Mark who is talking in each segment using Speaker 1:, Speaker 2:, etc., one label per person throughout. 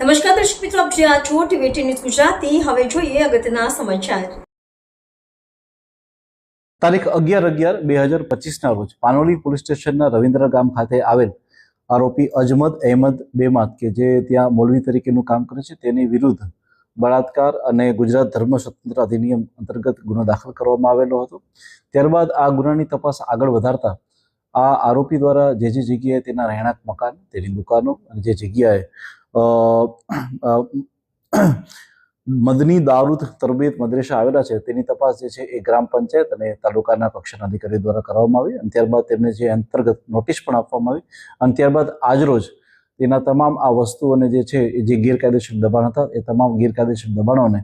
Speaker 1: નમસ્કાર દર્શક મિત્રો, આપ જ્યાં છો ટીવી ન્યૂઝ ગુજરાતી. હવે જોઈએ અગત્યના સમાચાર.
Speaker 2: તારીખ 11/11/2025 રોજ પાનોલી પોલીસ સ્ટેશનના રવિન્દ્ર ગામ ખાતે આવેલ આરોપી અજમદ અહેમદ બેમાત કે જે ત્યાં મૌલવી તરીકેનું કામ કરે છે તેની વિરુદ્ધ બળાત્કાર અને ગુજરાત ધર્મ સ્વતંત્ર અધિનિયમ અંતર્ગત ગુનો દાખલ કરવામાં આવેલો હતો. ત્યારબાદ આ ગુનાની તપાસ આગળ વધારતા આ આરોપી દ્વારા જે જગ્યાએ તેના રહેણાંક મકાન, તેની દુકાનો અને જે જગ્યાએ મદની દારૂદ તરબીયત મદ્રેસા આવેલા છે તેની તપાસ જે છે એ ગ્રામ પંચાયત અને તાલુકાના કક્ષાના અધિકારી દ્વારા કરવામાં આવી અને ત્યારબાદ તેમને જે અંતર્ગત નોટિસ પણ આપવામાં આવી અને ત્યારબાદ આજરોજ તેના તમામ આ વસ્તુઓને જે છે એ જે ગેરકાયદેસર દબાણ હતા એ તમામ ગેરકાયદેસર દબાણોને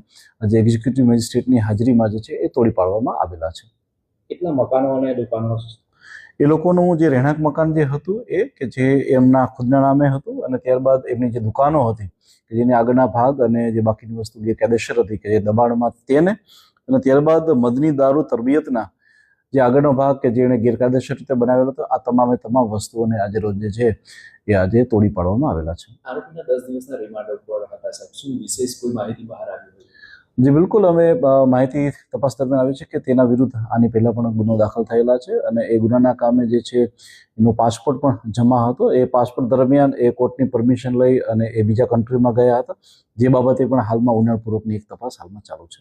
Speaker 2: જે એક્ઝિક્યુટિવ મેજિસ્ટ્રેટની હાજરીમાં જે છે એ તોડી પાડવામાં આવેલા છે.
Speaker 3: કેટલા મકાનો અને દુકાનો?
Speaker 2: એ લોકોનું જે રહેણાંક મકાન જે હતું એ કે જે એમના ખુદના નામે હતું અને ત્યારબાદ એમની જે દુકાનો હતી કે જેની આગળના ભાગ અને જે બાકીની વસ્તુ ગેરકાયદેસર હતી કે જે દબાણમાં તેને અને ત્યારબાદ મદની દારૂ તરબિયતના જે આગળનો ભાગ કે જેણે ગેરકાયદેસર રીતે બનાવેલો હતો આ તમામે તમામ વસ્તુઓને આજે રોજ જે છે એ આજે તોડી પાડવામાં આવેલા છે.
Speaker 3: આરોપીના 10 દિવસના રિમાન્ડ ઉપર હતા સાહેબ, શું વિશેષ કોઈ માહિતી બહાર આવી?
Speaker 2: જી બિલકુલ, અમે માહિતી તપાસ દરમિયાન આવી છે કે તેના વિરુદ્ધ આની પહેલા પણ ગુનો દાખલ થયેલા છે અને એ ગુનાના કામે જે છે એનો પાસપોર્ટ પણ જમા હતો. એ પાસપોર્ટ દરમિયાન એ કોર્ટની પરમિશન લઈ અને એ બીજા કન્ટ્રીમાં ગયા હતા, જે બાબતે પણ હાલમાં ઊંડાણપૂર્વકની એક તપાસ હાલમાં ચાલુ છે.